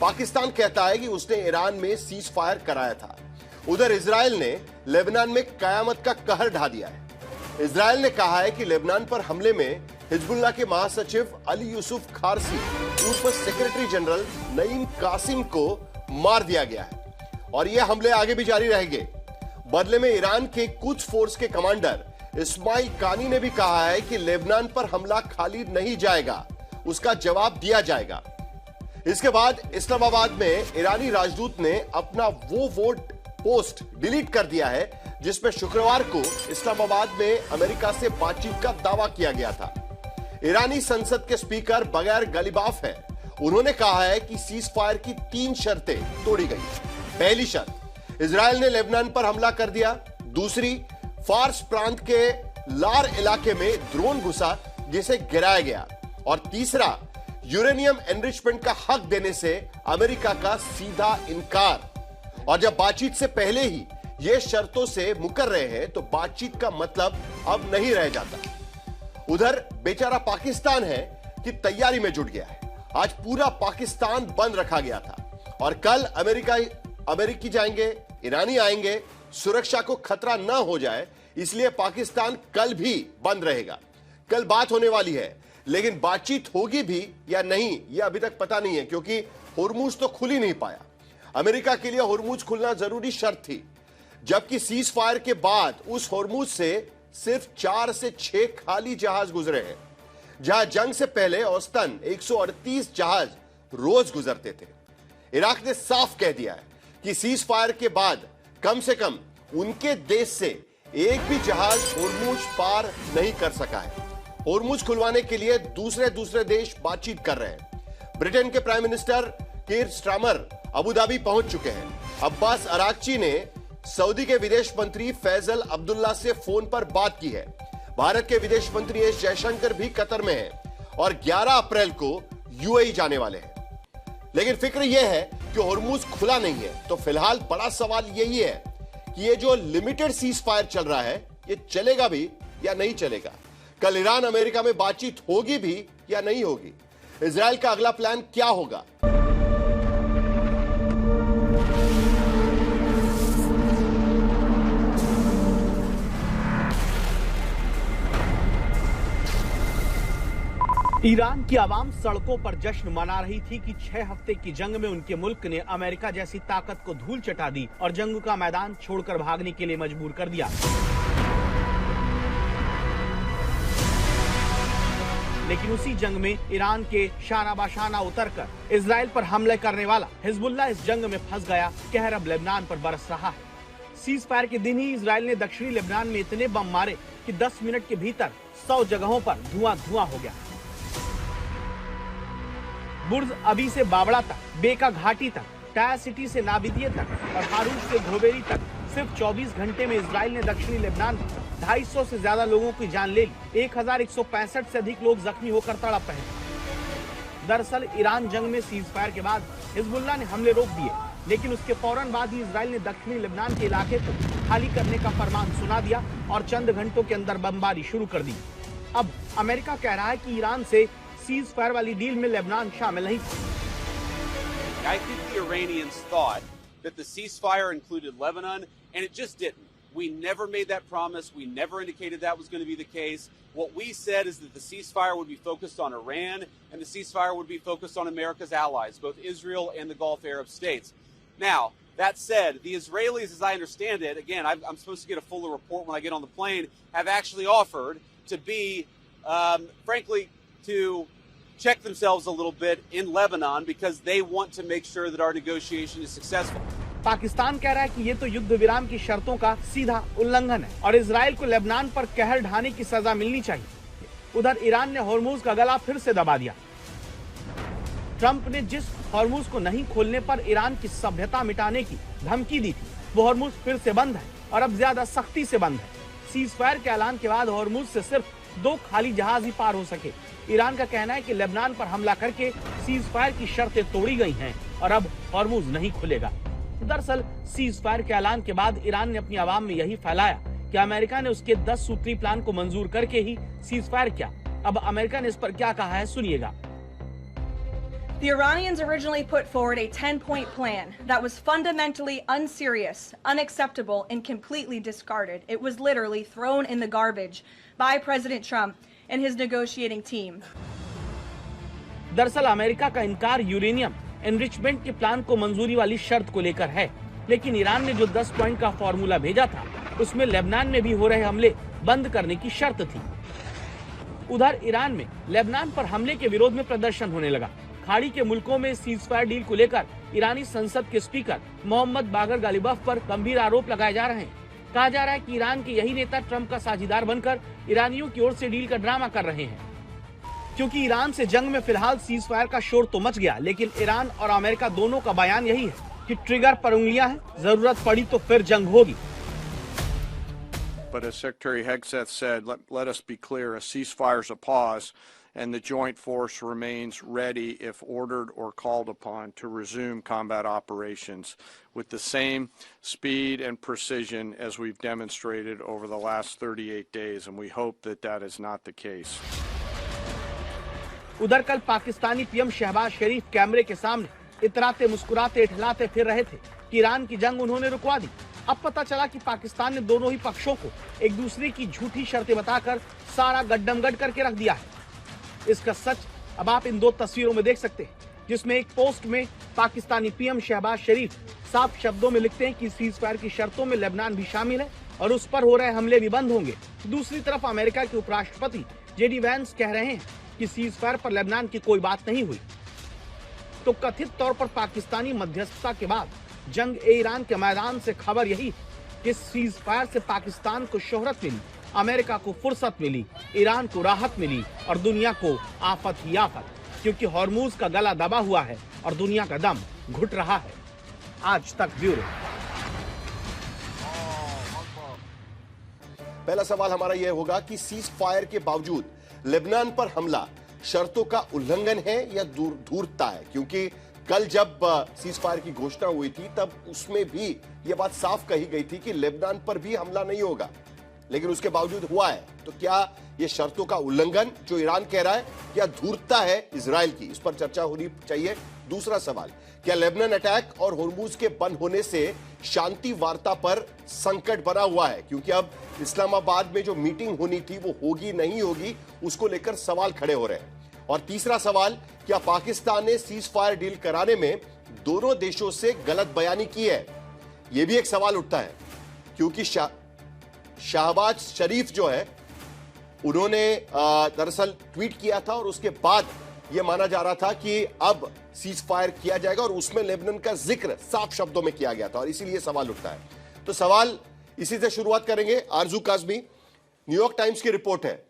पाकिस्तान कहता है कि उसने ईरान में सीज फायर कराया था। उधर इजराइल ने लेबनान में कयामत का कहर ढा दिया है। इजराइल ने कहा है कि लेबनान पर हमले में हिजबुल्लाह के महासचिव अली यूसुफ खारसी उर्फ सेक्रेटरी जनरल नईम कासिम को मार दिया गया है और यह हमले आगे भी जारी रहेंगे। बदले में ईरान के कुछ फोर्स के कमांडर इस्माइल कानी ने भी कहा है कि लेबनान पर हमला खाली नहीं जाएगा, उसका जवाब दिया जाएगा। इसके बाद इस्लामाबाद में ईरानी राजदूत ने अपना वो वोट पोस्ट डिलीट कर दिया है जिसमें शुक्रवार को इस्लामाबाद में अमेरिका से बातचीत का दावा किया गया था। ईरानी संसद के स्पीकर बगैर गलीबाफ है। उन्होंने कहा है कि सीज फायर की 3 शर्तें तोड़ी गई। पहली शर्त, इजराइल ने लेबनान पर हमला कर दिया। दूसरी, फार्स प्रांत के लार इलाके में ड्रोन घुसा जिसे गिराया गया। और तीसरा, यूरेनियम एनरिचमेंट का हक देने से अमेरिका का सीधा इनकार। और जब बातचीत से पहले ही ये शर्तों से मुकर रहे हैं तो बातचीत का मतलब अब नहीं रह जाता। उधर बेचारा पाकिस्तान है कि तैयारी में जुट गया है। आज पूरा पाकिस्तान बंद रखा गया था और कल अमेरिकी जाएंगे, ईरानी आएंगे। सुरक्षा को खतरा ना हो जाए इसलिए पाकिस्तान कल भी बंद रहेगा। कल बात होने वाली है, लेकिन बातचीत होगी भी या नहीं यह अभी तक पता नहीं है, क्योंकि होर्मुज तो खुल ही नहीं पाया। अमेरिका के लिए होर्मुज खुलना जरूरी शर्त थी, जबकि सीज फायर के बाद उस होर्मुज से सिर्फ 4 से 6 खाली जहाज गुजरे हैं, जहां जंग से पहले औसतन 138 जहाज रोज गुजरते थे। इराक ने साफ कह दिया है कि सीज फायर के बाद कम से कम उनके देश से एक भी जहाज होर्मुज पार नहीं कर सका है। होर्मुज खुलवाने के लिए दूसरे देश बातचीत कर रहे हैं। ब्रिटेन के प्राइम मिनिस्टर कीर स्टारमर अबू धाबी पहुंच चुके हैं। अब्बास अराक्ची ने सऊदी के विदेश मंत्री फैजल अब्दुल्ला से फोन पर बात की है। भारत के विदेश मंत्री एस जयशंकर भी कतर में हैं और 11 अप्रैल को यूएई जाने वाले हैं। लेकिन फिक्र यह है कि होर्मुज खुला नहीं है, तो फिलहाल बड़ा सवाल यही है कि ये जो लिमिटेड सीज फायर चल रहा है ये चलेगा भी या नहीं चलेगा। कल ईरान अमेरिका में बातचीत होगी भी या नहीं होगी। इजराइल का अगला प्लान क्या होगा? ईरान की आवाम सड़कों पर जश्न मना रही थी कि 6 हफ्ते की जंग में उनके मुल्क ने अमेरिका जैसी ताकत को धूल चटा दी और जंग का मैदान छोड़कर भागने के लिए मजबूर कर दिया। लेकिन उसी जंग में ईरान के शाना बाशाना उतरकर इजराइल पर हमले करने वाला हिजबुल्लाह इस जंग में फंस गया। कहर अब लेबनान पर बरस रहा है। सीज फायर के दिन ही इजराइल ने दक्षिणी लेबनान में इतने बम मारे कि 10 मिनट के भीतर 100 जगहों पर धुआं हो गया। बुर्ज अबी से बावड़ा तक, बेका घाटी तक, टाया सिटी से नाबिदिये तक और हारूज से घोबेरी तक सिर्फ 24 घंटे में इजराइल ने दक्षिणी लेबनान में 250 से ज्यादा लोगों की जान ले ली। 1165 से अधिक लोग जख्मी होकर तड़प रहे। दरअसल ईरान जंग में सीज फायर के बाद हिजबुल्लाह ने हमले रोक दिए, लेकिन उसके फौरन बाद ही इजराइल ने दक्षिणी लेबनान के इलाके को खाली करने का फरमान सुना दिया और चंद घंटों के अंदर बमबारी शुरू कर दी। अब अमेरिका कह रहा है कि ईरान से सीज फायर वाली डील में लेबनान शामिल नहीं था। I think the Iranians thought that the ceasefire included Lebanon, and it just didn't. We never made that promise. We never indicated that was going to be the case. What we said is that the ceasefire would be focused on Iran, and the ceasefire would be focused on America's allies, both Israel and the Gulf Arab states. Now, that said, the Israelis, as I understand it, again, I'm supposed to get a fuller report when I get on the plane, have actually offered to be, frankly, to check themselves a little bit in Lebanon because they want to make sure that our negotiation is successful. Pakistan कह रहा है कि ये तो युद्ध विराम की शर्तों का सीधा उल्लंघन है और इजराइल को लेबनान पर कहर ढाने की सजा मिलनी चाहिए। उधर ईरान ने होर्मुज का गला फिर से दबा दिया। ट्रंप ने जिस होर्मुज को नहीं खोलने पर ईरान की सभ्यता मिटाने की धमकी दी थी, वो होर्मुज फिर से बंद है और अब ज्यादा सख्ती से बंद है। सीज फायर के ऐलान के बाद होर्मुज से सिर्फ 2 खाली जहाज ही पार हो सके। ईरान का कहना है कि लेबनान पर हमला करके सीज फायर की शर्तें तोड़ी गई हैं और अब होर्मुज नहीं खुलेगा। दरअसल सीज फायर के ऐलान के बाद ईरान ने अपनी आवाम में यही फैलाया कि अमेरिका ने उसके 10 सूत्री प्लान को मंजूर करके ही सीज फायर किया। अब अमेरिका ने इस पर क्या कहा है, सुनिएगा। The Iranians originally put forward a 10-point plan that was fundamentally unserious, unacceptable, and completely discarded. It was literally thrown in the garbage by President Trump and his negotiating team. दरअसल America का इनकार uranium enrichment के plan को मंजूरी वाली शर्त को लेकर है, लेकिन ईरान ने जो 10 पॉइंट का फॉर्मूला भेजा था उसमें लेबनान में भी हो रहे हमले बंद करने की शर्त थी। उधर ईरान में लेबनान पर हमले के विरोध में प्रदर्शन होने लगा। खाड़ी के मुल्कों में सीजफायर डील को लेकर ईरानी संसद के स्पीकर मोहम्मद बागर गालिबफ पर गंभीर आरोप लगाए जा रहे हैं। कहा जा रहा है कि ईरान के यही नेता ट्रंप का साझीदार बनकर ईरानियों की ओर से डील का ड्रामा कर रहे हैं। क्योंकि ईरान से जंग में फिलहाल सीजफायर का शोर तो मच गया, लेकिन ईरान और अमेरिका दोनों का बयान यही है कि ट्रिगर पर उंगलियां हैं, जरूरत पड़ी तो फिर जंग होगी। But as Secretary Hegseth said, let us be clear, a ceasefire is a pause, and the joint force remains ready if ordered or called upon to resume combat operations with the same speed and precision as we've demonstrated over the last 38 days, and we hope that that is not the case. उधर कल Pakistani PM Shahbaz शरीफ कैमरे के सामने इतराते मुस्कुराते इठलाते फिर रहे थे कि ईरान की जंग उन्होंने रुकवा दी। अब पता चला कि पाकिस्तान ने दोनों ही पक्षों को एक दूसरे की झूठी शर्तें बताकर सारा गड्ढमगड करके रख दिया है। इसका सच अब आप इन दो तस्वीरों में देख सकते हैं, जिसमें एक पोस्ट में पाकिस्तानी पीएम शहबाज शरीफ साफ शब्दों में लिखते हैं कि सीजफायर की शर्तों में लेबनान भी शामिल है और उस पर हो रहे हमले भी बंद होंगे। दूसरी तरफ अमेरिका के उपराष्ट्रपति जेडी वैंस कह रहे हैं कि सीजफायर पर लेबनान की कोई बात नहीं हुई। तो कथित तौर पर पाकिस्तानी मध्यस्थता के बाद जंग ए ईरान के मैदान से खबर यही कि सीजफायर से पाकिस्तान को शोहरत मिली, अमेरिका को फुर्सत मिली, ईरान को राहत मिली और दुनिया को आफत ही आफत, क्योंकि हॉर्मूज का गला दबा हुआ है और दुनिया का दम घुट रहा है। आज तक ब्यूरो। पहला सवाल हमारा यह होगा कि सीज फायर के बावजूद लेबनान पर हमला शर्तों का उल्लंघन है या धूर्तता है? क्योंकि कल जब सीज फायर की घोषणा हुई थी तब उसमें भी यह बात साफ कही गई थी कि लेबनान पर भी हमला नहीं होगा, लेकिन उसके बावजूद हुआ है। तो क्या यह शर्तों का उल्लंघन जो ईरान कह रहा है या धूर्तता है इजराइल की? इस पर चर्चा होनी चाहिए। दूसरा सवाल, क्या लेबनान अटैक और होर्मुज के बंद होने से शांति वार्ता पर संकट बना हुआ है? क्योंकि अब इस्लामाबाद में जो मीटिंग होनी थी वो होगी नहीं होगी, उसको लेकर सवाल खड़े हो रहे हैं। और तीसरा सवाल, क्या पाकिस्तान ने सीज फायर डील कराने में दोनों देशों से गलत बयानी की है? यह भी एक सवाल उठता है, क्योंकि शहबाज शरीफ जो है उन्होंने दरअसल ट्वीट किया था और उसके बाद यह माना जा रहा था कि अब सीज फायर किया जाएगा और उसमें लेबनान का जिक्र साफ शब्दों में किया गया था और इसीलिए सवाल उठता है। तो सवाल इसी से शुरुआत करेंगे। आरजू काज़मी, न्यूयॉर्क टाइम्स की रिपोर्ट है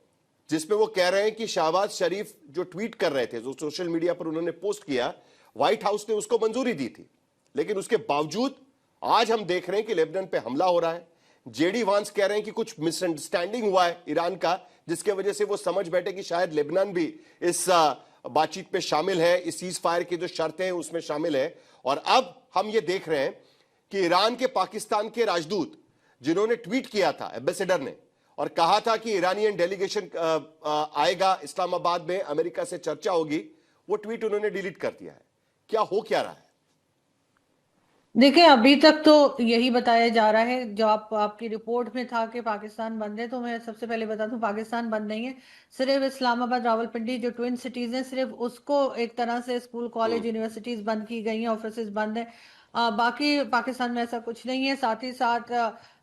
जिसमें वो कह रहे हैं कि शहबाज शरीफ जो ट्वीट कर रहे थे, जो सोशल मीडिया पर उन्होंने पोस्ट किया, व्हाइट हाउस ने उसको मंजूरी दी थी, लेकिन उसके बावजूद आज हम देख रहे हैं कि लेबनान पे हमला हो रहा है। जेडी वांस कह रहे हैं कि कुछ मिसअंडरस्टैंडिंग हुआ है ईरान का, जिसके वजह से वो समझ बैठे कि शायद लेबनान भी इस बातचीत पे शामिल है, इस सीज फायर की जो शर्तें हैं उसमें शामिल है। और अब हम ये देख रहे हैं कि ईरान के पाकिस्तान के राजदूत जिन्होंने ट्वीट किया था, एम्बेसडर ने, और कहा था कि ईरानियन डेलीगेशन आएगा इस्लामाबाद में, अमेरिका से चर्चा होगी, वो ट्वीट उन्होंने डिलीट कर दिया है। क्या हो क्या रहा है? देखिए, अभी तक तो यही बताया जा रहा है, जो आपकी रिपोर्ट में था कि पाकिस्तान बंद है, तो मैं सबसे पहले बता दूं पाकिस्तान बंद नहीं है। सिर्फ इस्लामाबाद रावलपिंडी जो ट्विन सिटीज हैं, सिर्फ उसको एक तरह से स्कूल कॉलेज यूनिवर्सिटीज बंद की गई हैं, ऑफिसेज बंद है। बाकी पाकिस्तान में ऐसा कुछ नहीं है। साथ ही साथ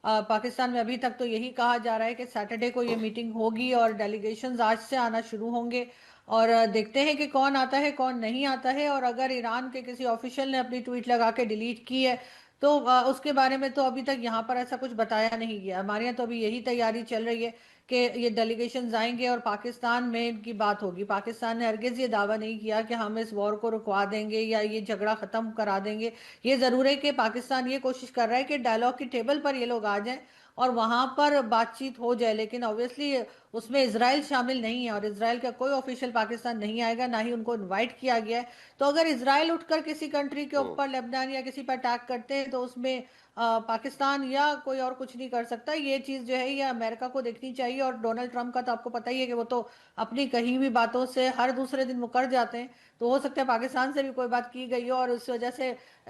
पाकिस्तान में अभी तक तो यही कहा जा रहा है कि सैटरडे को ये मीटिंग होगी और डेलीगेशंस आज से आना शुरू होंगे और देखते हैं कि कौन आता है कौन नहीं आता है। और अगर ईरान के किसी ऑफिशियल ने अपनी ट्वीट लगा के डिलीट की है तो उसके बारे में तो अभी तक यहाँ पर ऐसा कुछ बताया नहीं गया। हमारे यहाँ तो अभी यही तैयारी चल रही है कि ये डेलीगेशंस आएंगे और पाकिस्तान में इनकी बात होगी। पाकिस्तान ने हरगिज़ ये दावा नहीं किया कि हम इस वॉर को रुकवा देंगे या ये झगड़ा ख़त्म करा देंगे। ये ज़रूर है कि पाकिस्तान ये कोशिश कर रहा है कि डायलॉग की टेबल पर ये लोग आ जाएं और वहाँ पर बातचीत हो जाए, लेकिन ऑब्वियसली उसमें इजराइल शामिल नहीं है और इजराइल का कोई ऑफिशियल पाकिस्तान नहीं आएगा, ना ही उनको इनवाइट किया गया है। तो अगर इजराइल उठकर किसी कंट्री के ऊपर, लेबनान या किसी पर अटैक करते हैं, तो उसमें पाकिस्तान या कोई और कुछ नहीं कर सकता। ये चीज़ जो है ये अमेरिका को देखनी चाहिए। और डोनाल्ड ट्रंप का तो आपको पता ही है कि वो तो अपनी कहीं भी बातों से हर दूसरे दिन मुकर जाते हैं। तो हो सकता है पाकिस्तान से भी कोई बात की गई हो और उस वजह से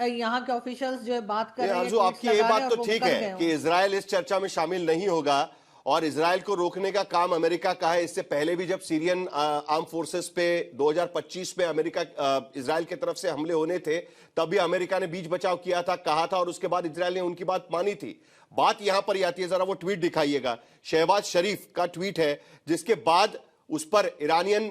यहाँ के ऑफिशियल्स जो है बात कर रहे हैं, आरजू, आपकी ये बात तो ठीक है कि इजराइल इस चर्चा में शामिल नहीं होगा और इजराइल को रोकने का काम अमेरिका का है। इससे पहले भी जब सीरियन आर्म फोर्सेस पे 2025 में अमेरिका इजराइल की तरफ से हमले होने थे, तब भी अमेरिका ने बीच बचाव किया था, कहा था, और उसके बाद इजराइल ने उनकी बात मानी थी। बात यहां पर ही आती है, जरा वो ट्वीट दिखाइएगा, शहबाज शरीफ का ट्वीट है, जिसके बाद उस पर ईरानियन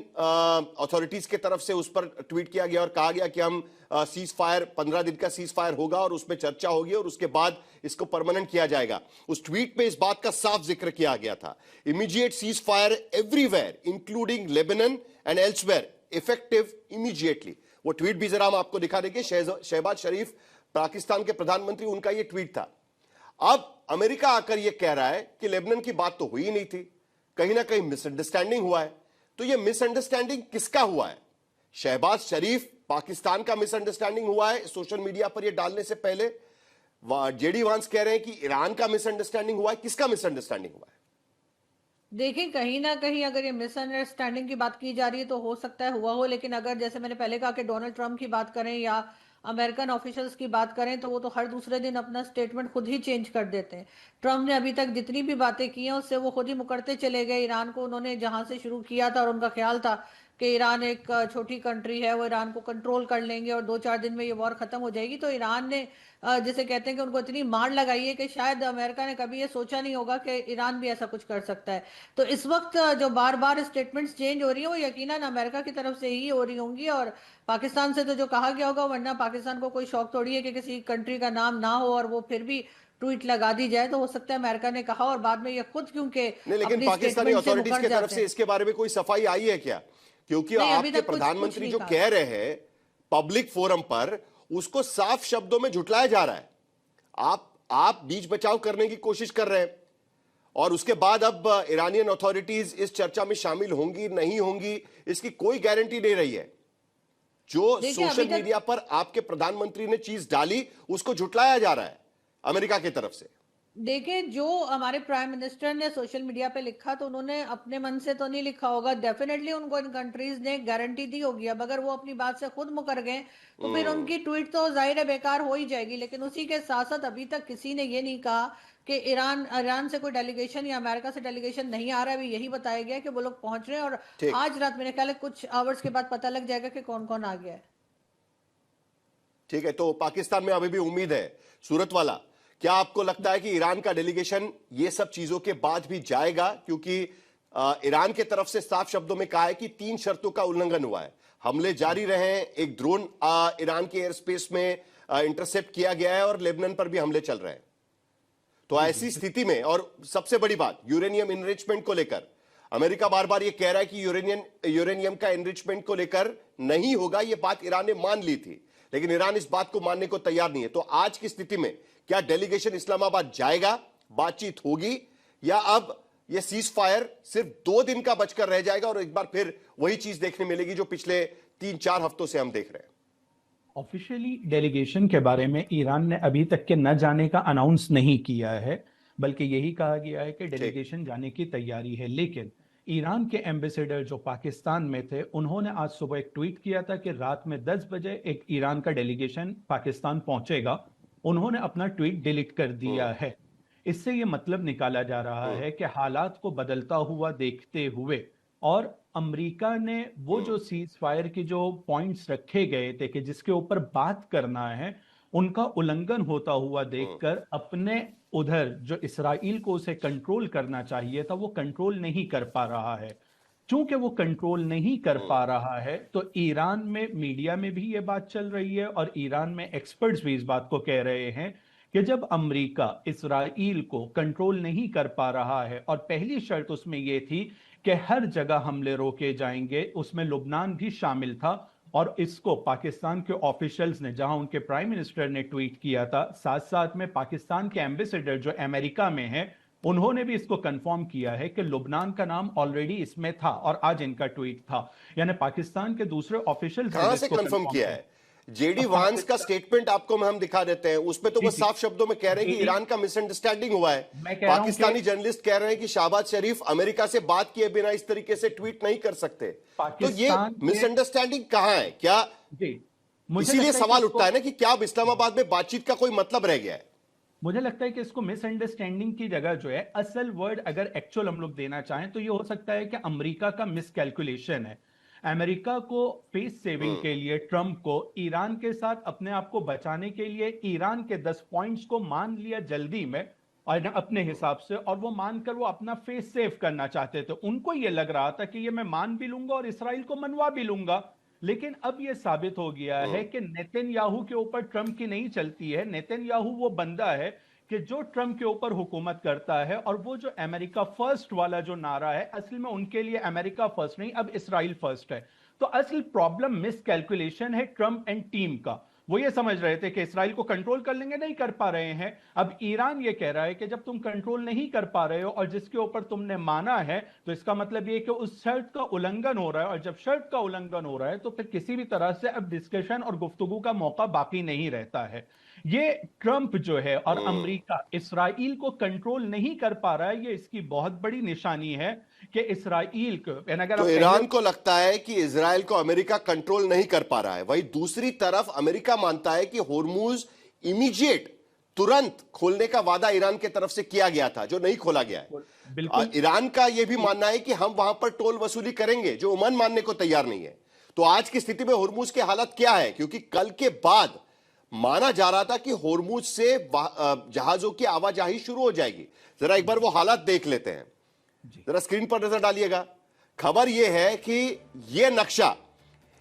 अथॉरिटीज के तरफ से उस पर ट्वीट किया गया और कहा गया कि हम सीज फायर 15 दिन का सीज फायर होगा और उसमें चर्चा होगी और उसके बाद इसको परमानेंट किया जाएगा। उस ट्वीट में इस बात का साफ जिक्र किया गया था, immediate cease fire everywhere including Lebanon and elsewhere effective immediately. वो ट्वीट भी जरा हम आपको दिखा देंगे। शहबाज शरीफ पाकिस्तान के प्रधानमंत्री, उनका ये ट्वीट था। अब अमेरिका आकर यह कह रहा है कि लेबनान की बात तो हुई ही नहीं थी, कहीं ना कहीं मिसअंडरस्टैंडिंग हुआ है। तो यह मिसअंडरस्टैंडिंग किसका हुआ है? शहबाज शरीफ पाकिस्तान का मिसअंडरस्टैंडिंग हुआ है सोशल मीडिया पर यह डालने से पहले? जेडी वांस कह रहे हैं कि ईरान का मिसअंडरस्टैंडिंग हुआ है। किसका मिसअंडरस्टैंडिंग हुआ है? देखिए, कहीं ना कहीं अगर ये मिसअंडरस्टैंडिंग की बात की जा रही है तो हो सकता है हुआ हो, लेकिन अगर जैसे मैंने पहले कहा कि डोनाल्ड ट्रंप की बात करें या अमेरिकन ऑफिशियल्स की बात करें तो वो तो हर दूसरे दिन अपना स्टेटमेंट खुद ही चेंज कर देते हैं। ट्रंप ने अभी तक जितनी भी बातें की हैं उससे वो खुद ही मुकरते चले गए। ईरान को उन्होंने जहां से शुरू किया था और उनका ख्याल था कि ईरान एक छोटी कंट्री है, वो ईरान को कंट्रोल कर लेंगे और 2-4 दिन में ये वॉर खत्म हो जाएगी, तो ईरान ने जिसे कहते हैं कि उनको इतनी मार लगाई है कि शायद अमेरिका ने कभी ये सोचा नहीं होगा कि ईरान भी ऐसा कुछ कर सकता है। तो इस वक्त जो बार बार स्टेटमेंट्स चेंज हो रही है वो यकीनन अमेरिका की तरफ से ही हो रही होंगी और पाकिस्तान से तो जो कहा गया होगा, वरना पाकिस्तान को कोई शौक थोड़ी है कि किसी कंट्री का नाम ना हो और वो फिर भी ट्वीट लगा दी जाए। तो हो सकता है अमेरिका ने कहा और बाद में ये खुद क्योंकि नहीं, लेकिन पाकिस्तानी अथॉरिटीज की तरफ से इसके बारे में कोई सफाई आई है क्या? क्योंकि आपके प्रधानमंत्री जो कह रहे हैं पब्लिक फोरम पर, उसको साफ शब्दों में झुटलाया जा रहा है। आप बीच बचाव करने की कोशिश कर रहे हैं और उसके बाद अब ईरानियन अथॉरिटीज इस चर्चा में शामिल होंगी नहीं होंगी, इसकी कोई गारंटी नहीं रही है। जो सोशल मीडिया पर आपके प्रधानमंत्री ने चीज डाली उसको झुटलाया जा रहा है अमेरिका की तरफ से। देखिए, जो हमारे प्राइम मिनिस्टर ने सोशल मीडिया पे लिखा तो उन्होंने अपने मन से तो नहीं लिखा होगा, डेफिनेटली उनको इन कंट्रीज ने गारंटी दी होगी। अब अगर वो अपनी बात से खुद मुकर गए तो फिर उनकी ट्वीट तो जाहिर है बेकार हो ही जाएगी। लेकिन उसी के साथ साथ अभी तक किसी ने ये नहीं कहा कि ईरान से कोई डेलीगेशन या अमेरिका से डेलीगेशन नहीं आ रहा है। अभी यही बताया गया कि वो लोग पहुंच रहे हैं और आज रात मेरे ख्याल है कुछ आवर्स के बाद पता लग जाएगा कि कौन कौन आ गया है। ठीक है, तो पाकिस्तान में अभी भी उम्मीद है। सूरत वाला, क्या आपको लगता है कि ईरान का डेलीगेशन ये सब चीजों के बाद भी जाएगा? क्योंकि ईरान के तरफ से साफ शब्दों में कहा है कि 3 शर्तों का उल्लंघन हुआ है। हमले जारी रहे हैं, एक ड्रोन ईरान के एयर स्पेस में इंटरसेप्ट किया गया है और लेबनान पर भी हमले चल रहे हैं। तो ऐसी स्थिति में, और सबसे बड़ी बात यूरेनियम इनरिचमेंट को लेकर, अमेरिका बार बार ये कह रहा है कि यूरेनियम का इनरिचमेंट को लेकर नहीं होगा। ये बात ईरान ने मान ली थी, लेकिन ईरान इस बात को मानने को तैयार नहीं है। तो आज की स्थिति में क्या डेलीगेशन इस्लामाबाद जाएगा, बातचीत होगी, या अब यह सीज फायर सिर्फ 2 दिन का बचकर रह जाएगा और एक बार फिर वही चीज देखने मिलेगी जो पिछले 3-4 हफ्तों से हम देख रहे हैं? ऑफिशियली डेलीगेशन के बारे में ईरान ने अभी तक के न जाने का अनाउंस नहीं किया है, बल्कि यही कहा गया है कि डेलीगेशन जाने की तैयारी है। लेकिन ईरान के एम्बेसडर जो पाकिस्तान में थे, उन्होंने आज सुबह एक ट्वीट किया था कि रात में 10 बजे एक ईरान का डेलीगेशन पाकिस्तान पहुंचेगा। उन्होंने अपना ट्वीट डिलीट कर दिया है। इससे यह मतलब निकाला जा रहा है कि हालात को बदलता हुआ देखते हुए और अमेरिका ने वो जो सीज फायर के जो पॉइंट्स रखे गए थे कि जिसके ऊपर बात करना है, उनका उल्लंघन होता हुआ देखकर अपने उधर जो इस्राइल को उसे कंट्रोल करना चाहिए था वो कंट्रोल नहीं कर पा रहा है। चूंकि वो कंट्रोल नहीं कर पा रहा है तो ईरान में मीडिया में भी ये बात चल रही है और ईरान में एक्सपर्ट्स भी इस बात को कह रहे हैं कि जब अमेरिका इस्राइल को कंट्रोल नहीं कर पा रहा है, और पहली शर्त उसमें ये थी कि हर जगह हमले रोके जाएंगे, उसमें लुबनान भी शामिल था, और इसको पाकिस्तान के ऑफिशियल्स ने, जहां उनके प्राइम मिनिस्टर ने ट्वीट किया था, साथ साथ में पाकिस्तान के एम्बेसडर जो अमेरिका में है उन्होंने भी इसको कंफर्म किया है कि लुबनान का नाम ऑलरेडी इसमें था और आज इनका ट्वीट था। यानी पाकिस्तान के दूसरे ऑफिशियल्स कहां से कंफर्म किया है? जेडी वांस का स्टेटमेंट आपको हम दिखा देते हैं, उसमें तो वो साफ शब्दों में कह रहे हैं कि ईरान का मिसअंडरस्टैंडिंग हुआ है। पाकिस्तानी जर्नलिस्ट कह रहे हैं कि शहबाज शरीफ अमेरिका से बात किए बिना इस तरीके से ट्वीट नहीं कर सकते। तो ये मिसअंडरस्टैंडिंग कहां है? क्या इसीलिए सवाल उठता है ना कि क्या अब इस्लामाबाद में बातचीत का कोई मतलब रह गया है? मुझे लगता है कि इसको मिसअंडरस्टैंडिंग की जगह जो है, असल वर्ड अगर एक्चुअल हम लोग देना चाहें तो ये हो सकता है कि अमेरिका का मिसकैलकुलेशन है। अमेरिका को फेस सेविंग के लिए, ट्रंप को ईरान के साथ अपने आप को बचाने के लिए ईरान के 10 पॉइंट्स को मान लिया जल्दी में और अपने हिसाब से, और वो मानकर वो अपना फेस सेव करना चाहते थे। उनको ये लग रहा था कि ये मैं मान भी लूंगा और इसराइल को मनवा भी लूंगा। लेकिन अब यह साबित हो गया है कि नेतन्याहू के ऊपर ट्रंप की नहीं चलती है। नेतन्याहू वो बंदा है कि जो ट्रंप के ऊपर हुकूमत करता है, और वो जो अमेरिका फर्स्ट वाला जो नारा है, असल में उनके लिए अमेरिका फर्स्ट नहीं, अब इसराइल फर्स्ट है। तो असल प्रॉब्लम मिसकैलकुलेशन है ट्रंप एंड टीम का। वो ये समझ रहे थे कि इसराइल को कंट्रोल कर लेंगे, नहीं कर पा रहे हैं। अब ईरान ये कह रहा है कि जब तुम कंट्रोल नहीं कर पा रहे हो और जिसके ऊपर तुमने माना है, तो इसका मतलब ये कि उस शर्त का उल्लंघन हो रहा है, और जब शर्त का उल्लंघन हो रहा है तो फिर किसी भी तरह से अब डिस्कशन और गुफ्तगू का मौका बाकी नहीं रहता है। ये ट्रंप जो है और अमेरिका इसराइल को कंट्रोल नहीं कर पा रहा है, ये इसकी बहुत बड़ी निशानी है कि इसराइल को, अगर तो ईरान को लगता है कि इजराइल को अमेरिका कंट्रोल नहीं कर पा रहा है। वहीं दूसरी तरफ अमेरिका मानता है कि होर्मुज इमीडिएट, तुरंत खोलने का वादा ईरान की तरफ से किया गया था, जो नहीं खोला गया है। बिल्कुल ईरान का यह भी मानना है कि हम वहां पर टोल वसूली करेंगे, जो ओमान मानने को तैयार नहीं है। तो आज की स्थिति में होर्मुज की हालत क्या है? क्योंकि कल के बाद माना जा रहा था कि होर्मुज से जहाजों की आवाजाही शुरू हो जाएगी। जरा एक बार वो हालात देख लेते हैं, जरा स्क्रीन पर नजर डालिएगा। खबर यह है कि यह नक्शा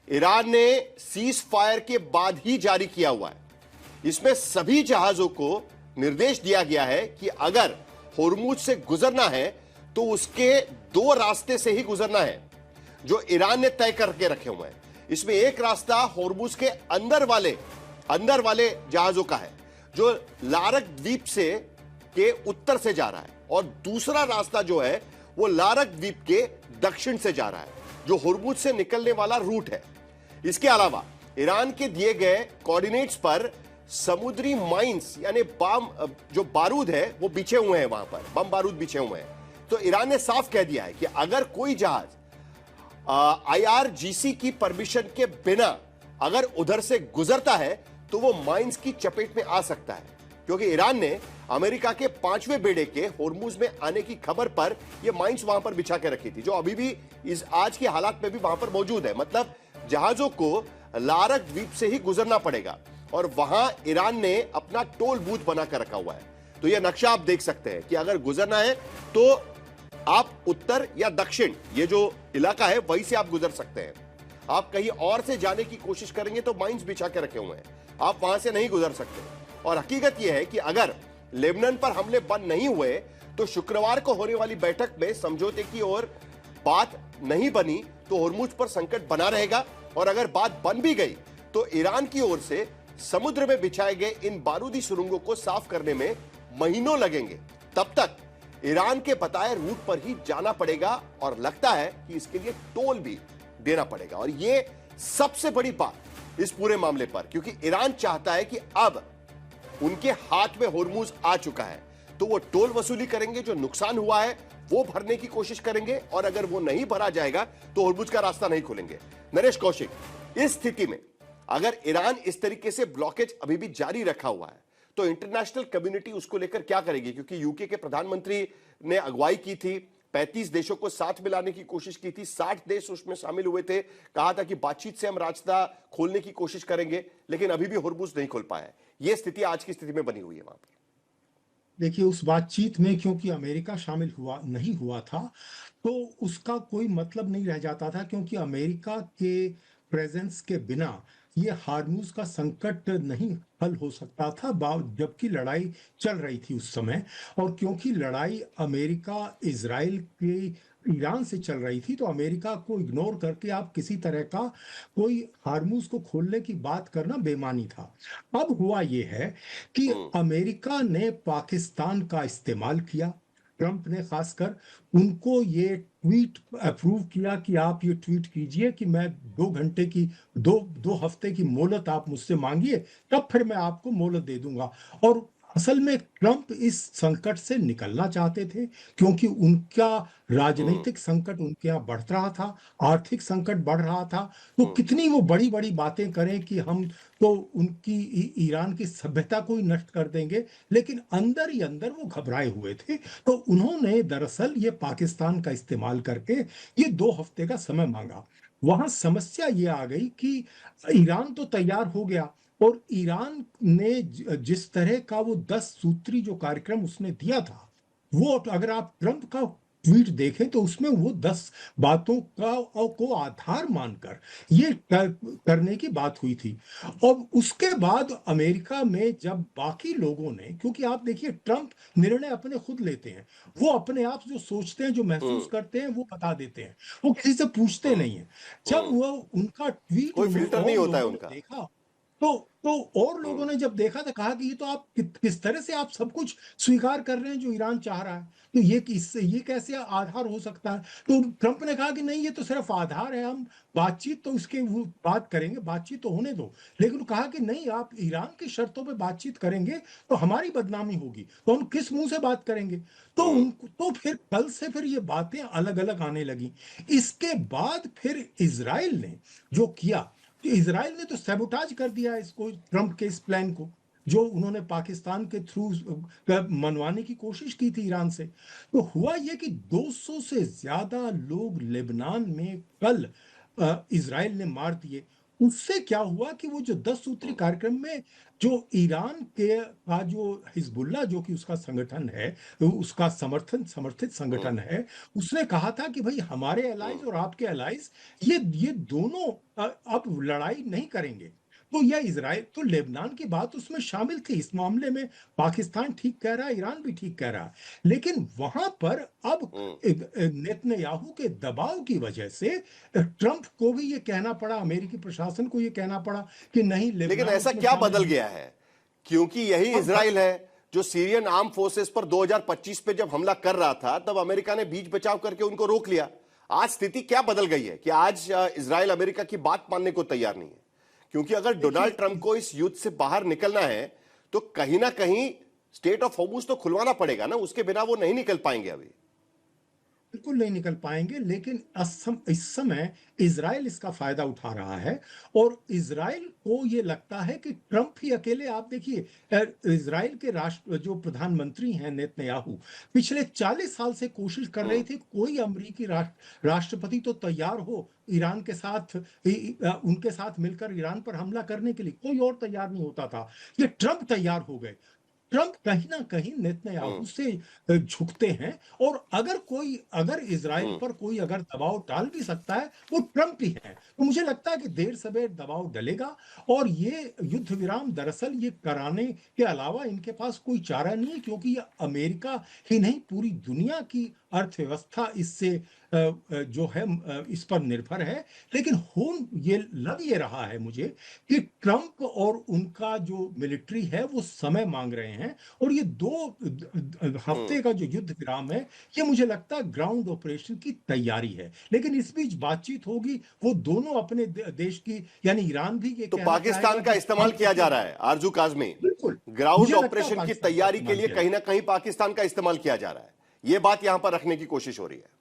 ईरान ने सीज फायर के बाद ही जारी किया हुआ है। इसमें सभी जहाजों को निर्देश दिया गया है कि अगर होर्मुज से गुजरना है तो उसके 2 रास्ते से ही गुजरना है, जो ईरान ने तय करके रखे हुए हैं। इसमें एक रास्ता होर्मुज के अंदर वाले जहाजों का है, जो लारक द्वीप से के उत्तर से जा रहा है, और दूसरा रास्ता जो है वो लारक द्वीप के दक्षिण से जा रहा है, जो होर्मुज से निकलने वाला रूट है। इसके अलावा ईरान के दिए गए कोऑर्डिनेट्स पर समुद्री माइंस यानी बम, जो बारूद है वो बिछे हुए हैं, वहां पर बम बारूद बिछे हुए हैं। तो ईरान ने साफ कह दिया है कि अगर कोई जहाज IRGC की परमिशन के बिना अगर उधर से गुजरता है तो वो माइंस की चपेट में आ सकता है, क्योंकि ईरान ने अमेरिका के 5वें बेड़े के होर्मुज में आने की खबर पर ये माइंस वहां पर बिछा के रखी थी, जो अभी भी इस आज के हालात में भी वहां पर मौजूद है। मतलब जहाजों को लारक द्वीप से ही गुजरना पड़ेगा, और वहां ईरान ने अपना टोल बूथ बनाकर रखा हुआ है। तो यह नक्शा आप देख सकते हैं कि अगर गुजरना है तो आप उत्तर या दक्षिण, ये जो इलाका है वहीं से आप गुजर सकते हैं। आप कहीं और से जाने की कोशिश करेंगे तो माइंस बिछा के रखे हुए हैं, आप वहां से नहीं गुजर सकते। और हकीकत यह है कि अगर लेबनान पर हमले बंद नहीं हुए तो शुक्रवार को होने वाली बैठक में समझौते की ओर बात नहीं बनी तो होर्मुज पर संकट बना रहेगा। और अगर बात बन भी गई तो ईरान की ओर से समुद्र में बिछाए गए इन बारूदी सुरंगों को साफ करने में महीनों लगेंगे। तब तक ईरान के बताए रूट पर ही जाना पड़ेगा, और लगता है कि इसके लिए टोल भी देना पड़ेगा। और यह सबसे बड़ी बात इस पूरे मामले पर, क्योंकि ईरान चाहता है कि अब उनके हाथ में होर्मुज आ चुका है तो वो टोल वसूली करेंगे, जो नुकसान हुआ है वो भरने की कोशिश करेंगे, और अगर वो नहीं भरा जाएगा तो होर्मुज का रास्ता नहीं खोलेंगे। नरेश कौशिक, इस स्थिति में अगर ईरान इस तरीके से ब्लॉकेज अभी भी जारी रखा हुआ है तो इंटरनेशनल कम्युनिटी उसको लेकर क्या करेगी? क्योंकि यूके के प्रधानमंत्री ने अगुवाई की थी, 35 देशों को साथ मिलाने की कोशिश की थी, 60 देश उसमें शामिल हुए थे, कहा था कि बातचीत से हम रास्ता खोलने की कोशिश करेंगे, लेकिन अभी भी होर्मुज नहीं खोल पाया है। यह स्थिति आज की स्थिति में बनी हुई है वहां पर। देखिए, उस बातचीत में क्योंकि अमेरिका शामिल नहीं हुआ था तो उसका कोई मतलब नहीं रह जाता था, क्योंकि अमेरिका के प्रेजेंस के बिना ये हार्मुज का संकट नहीं हल हो सकता था, जबकि लड़ाई चल रही थी उस समय। और क्योंकि लड़ाई अमेरिका इजराइल के ईरान से चल रही थी तो अमेरिका को इग्नोर करके आप किसी तरह का कोई हार्मुज को खोलने की बात करना बेमानी था। अब हुआ ये है कि अमेरिका ने पाकिस्तान का इस्तेमाल किया, ट्रंप ने खासकर उनको ये ट्वीट अप्रूव किया कि आप ये ट्वीट कीजिए कि मैं 2 घंटे की दो हफ्ते की मोहलत आप मुझसे मांगिए, तब फिर मैं आपको मोहलत दे दूंगा। और असल में ट्रंप इस संकट से निकलना चाहते थे, क्योंकि उनका राजनीतिक संकट उनके यहाँ बढ़ रहा था, आर्थिक संकट बढ़ रहा था। तो कितनी वो बड़ी बड़ी बातें करें कि हम तो उनकी ईरान की सभ्यता को ही नष्ट कर देंगे, लेकिन अंदर ही अंदर वो घबराए हुए थे। तो उन्होंने दरअसल ये पाकिस्तान का इस्तेमाल करके ये 2 हफ्ते का समय मांगा। वहां समस्या ये आ गई कि ईरान तो तैयार हो गया, और ईरान ने जिस तरह का वो 10 सूत्री जो कार्यक्रम उसने दिया था, वो अगर आप ट्रंप का ट्वीट देखें तो उसमें वो 10 बातों को आधार मानकर ये करने की बात हुई थी। और उसके बाद अमेरिका में जब बाकी लोगों ने, क्योंकि आप देखिए ट्रंप निर्णय अपने खुद लेते हैं, वो अपने आप जो सोचते हैं, जो महसूस करते हैं, वो बता देते हैं, वो किसी से पूछते नहीं है। जब वो उनका ट्वीट कोई फिल्टर नहीं होता है उनका। देखा तो और लोगों ने जब देखा तो कहा कि ये तो आप किस तरह से आप सब कुछ स्वीकार कर रहे हैं जो ईरान चाह रहा है, तो ये कैसे आधार हो सकता है। तो ट्रंप ने कहा कि नहीं, ये तो सिर्फ आधार है, हम बातचीत तो उसके वो बात करेंगे, बातचीत तो होने दो। लेकिन कहा कि नहीं, आप ईरान की शर्तों पे बातचीत करेंगे तो हमारी बदनामी होगी, तो हम किस मुंह से बात करेंगे। तो फिर कल से फिर ये बातें अलग अलग आने लगी। इसके बाद फिर इजराइल ने जो किया, इजराइल ने तो सैबोटाज कर दिया इसको, ट्रंप के इस प्लान को, जो उन्होंने पाकिस्तान के थ्रू मनवाने की कोशिश की थी ईरान से। तो हुआ यह कि 200 से ज्यादा लोग लेबनान में कल इजराइल ने मार दिए। उससे क्या हुआ कि वो जो 10 सूत्री कार्यक्रम में जो ईरान के का जो हिजबुल्ला, जो कि उसका संगठन है, उसका समर्थित संगठन है, उसने कहा था कि भाई हमारे एलाइज और आपके एलाइज ये दोनों अब लड़ाई नहीं करेंगे। तो यह इजराइल, तो लेबनान की बात उसमें शामिल थी। इस मामले में पाकिस्तान ठीक कह रहा है, ईरान भी ठीक कह रहा है, लेकिन वहां पर अब नेतन्याहू के दबाव की वजह से ट्रंप को भी ये कहना पड़ा, अमेरिकी प्रशासन को ये कहना पड़ा कि नहीं, लेकिन ऐसा क्या बदल गया है? क्योंकि यही इजराइल है जो सीरियन आर्म फोर्सेस पर 2025 पे जब हमला कर रहा था, तब अमेरिका ने बीच बचाव करके उनको रोक लिया। आज स्थिति क्या बदल गई है कि आज इजराइल अमेरिका की बात मानने को तैयार नहीं है? क्योंकि अगर डोनाल्ड ट्रंप को इस युद्ध से बाहर निकलना है तो कहीं ना कहीं स्टेट ऑफ हॉर्मुज तो खुलवाना पड़ेगा ना, उसके बिना वो नहीं निकल पाएंगे। अभी बिल्कुल नहीं निकल पाएंगे, लेकिन इस समय इजराइल इसका फायदा उठा रहा है। और इजराइल को ये लगता है कि ट्रंप ही अकेले, आप देखिए इजराइल के जो प्रधानमंत्री हैं नेतन्याहू, पिछले 40 साल से कोशिश कर रहे थे कोई अमेरिकी राष्ट्रपति तो तैयार हो ईरान के साथ, उनके साथ मिलकर ईरान पर हमला करने के लिए। कोई और तैयार नहीं होता था, ये ट्रंप तैयार हो गए। ट्रंप कहीं ना कहीं नेतन्याहू से झुकते हैं, और अगर इजराइल पर कोई अगर दबाव डाल भी सकता है, वो ट्रंप ही है। तो मुझे लगता है कि देर सवेर दबाव डलेगा, और ये युद्ध विराम दरअसल ये कराने के अलावा इनके पास कोई चारा नहीं है, क्योंकि ये अमेरिका ही नहीं, पूरी दुनिया की अर्थव्यवस्था इससे जो है इस पर निर्भर है। लेकिन लग ये रहा है मुझे कि ट्रंप और उनका जो मिलिट्री है वो समय मांग रहे हैं, और ये 2 हफ्ते का जो युद्ध विराम है, ये मुझे लगता है ग्राउंड ऑपरेशन की तैयारी है। लेकिन इस बीच बातचीत होगी, वो दोनों अपने देश की, यानी ईरान भी ये तो पाकिस्तान का इस्तेमाल किया जा रहा है आरजू काज़मी, बिल्कुल ग्राउंड ऑपरेशन की तैयारी के लिए कहीं ना कहीं पाकिस्तान का इस्तेमाल किया जा रहा है, ये बात यहां पर रखने की कोशिश हो रही है।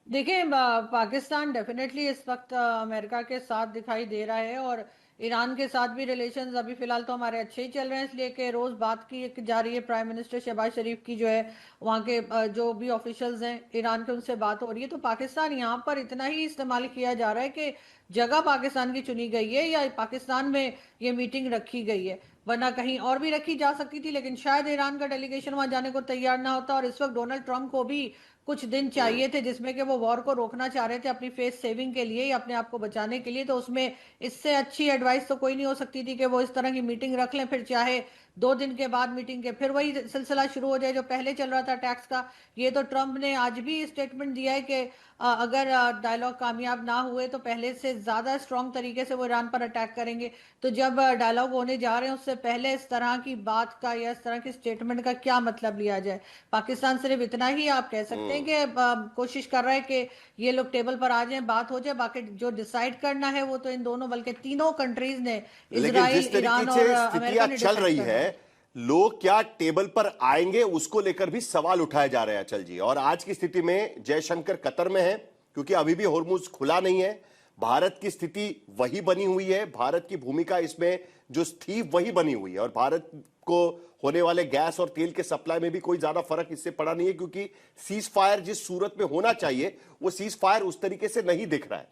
देखिए, पाकिस्तान डेफिनेटली इस वक्त अमेरिका के साथ दिखाई दे रहा है, और ईरान के साथ भी रिलेशंस अभी फिलहाल तो हमारे अच्छे ही चल रहे हैं, इसलिए कि रोज बात की जा रही है। प्राइम मिनिस्टर शहबाज शरीफ की जो है, वहाँ के जो भी ऑफिशियल्स हैं ईरान के, उनसे बात हो रही है। तो पाकिस्तान यहाँ पर इतना ही इस्तेमाल किया जा रहा है कि जगह पाकिस्तान की चुनी गई है या पाकिस्तान में ये मीटिंग रखी गई है, वरना कहीं और भी रखी जा सकती थी, लेकिन शायद ईरान का डेलीगेशन वहां जाने को तैयार ना होता। और इस वक्त डोनाल्ड ट्रंप को भी कुछ दिन चाहिए थे, जिसमें कि वो वॉर को रोकना चाह रहे थे अपनी फेस सेविंग के लिए या अपने आप को बचाने के लिए। तो उसमें इससे अच्छी एडवाइस तो कोई नहीं हो सकती थी कि वो इस तरह की मीटिंग रख लें, फिर चाहे 2 दिन के बाद मीटिंग के फिर वही सिलसिला शुरू हो जाए जो पहले चल रहा था टैक्स का। ये तो ट्रंप ने आज भी स्टेटमेंट दिया है कि अगर डायलॉग कामयाब ना हुए तो पहले से ज्यादा स्ट्रॉन्ग तरीके से वो ईरान पर अटैक करेंगे। तो जब डायलॉग होने जा रहे हैं उससे पहले इस तरह की बात का या इस तरह की स्टेटमेंट का क्या मतलब लिया जाए? पाकिस्तान सिर्फ इतना ही आप कह सकते हैं कि कोशिश कर रहा है कि ये लोग टेबल पर आ जाएं, बात हो जाए, बाकी जो डिसाइड करना है वो तो इन दोनों बल्कि तीनों कंट्रीज ने, लेकिन इजराइल, जिस तरीके ईरान से और अमेरिका स्थितियां ने चल डिसाइड रही करना है, लोग क्या टेबल पर आएंगे उसको लेकर भी सवाल उठाए जा रहे हैं। अचल जी, और आज की स्थिति में जयशंकर कतर में है क्योंकि अभी भी होर्मुज खुला नहीं है। भारत की स्थिति वही बनी हुई है, भारत की भूमिका इसमें जो थी वही बनी हुई है, और भारत को होने वाले गैस और तेल के सप्लाई में भी कोई ज्यादा फर्क इससे पड़ा नहीं है, क्योंकि सीज फायर जिस सूरत में होना चाहिए वो सीज फायर उस तरीके से नहीं दिख रहा है।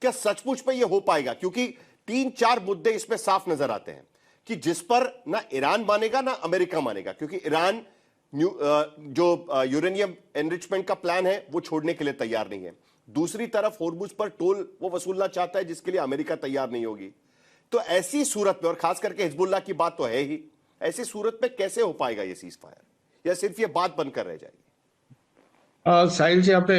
क्या सचमुच में यह हो पाएगा? क्योंकि 3-4 मुद्दे इसमें साफ नजर आते हैं कि जिस पर ना ईरान मानेगा ना अमेरिका मानेगा, क्योंकि ईरान जो यूरेनियम एनरिचमेंट का प्लान है वो छोड़ने के लिए तैयार नहीं है। दूसरी तरफ होर्मुज पर टोल वो वसूलना चाहता है जिसके लिए अमेरिका तैयार नहीं होगी। तो ऐसी सूरत में, और खास करके हिजबुल्लाह की बात तो है ही, ऐसी सूरत में कैसे हो पाएगा ये सीज फायर, या सिर्फ ये बात बनकर रह जाएगी? साहिल जी, आपने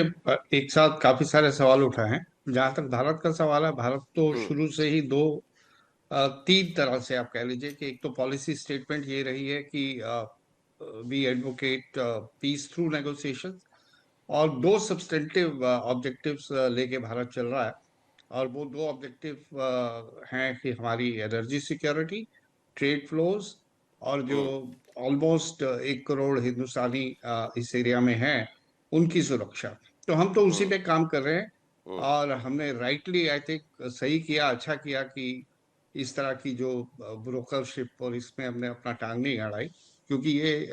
एक साथ काफी सारे सवाल उठाए हैं। जहां तक भारत का सवाल है, भारत तो शुरू से ही तीन तरह से आप कह लीजिए कि एक तो पॉलिसी स्टेटमेंट ये रही है कि we advocate peace through negotiation, और दो सब्सटेंटिव ऑब्जेक्टिव्स लेके भारत चल रहा है। और वो दो ऑब्जेक्टिव हैं कि हमारी एनर्जी सिक्योरिटी, ट्रेड फ्लोज, और जो ऑलमोस्ट 1 करोड़ हिंदुस्तानी इस एरिया में हैं उनकी सुरक्षा। तो हम तो उसी पे काम कर रहे हैं, और हमने राइटली आई थिंक सही किया, अच्छा किया कि इस तरह की जो ब्रोकरशिप और इसमें हमने अपना टांग नहीं अड़ाई, क्योंकि ये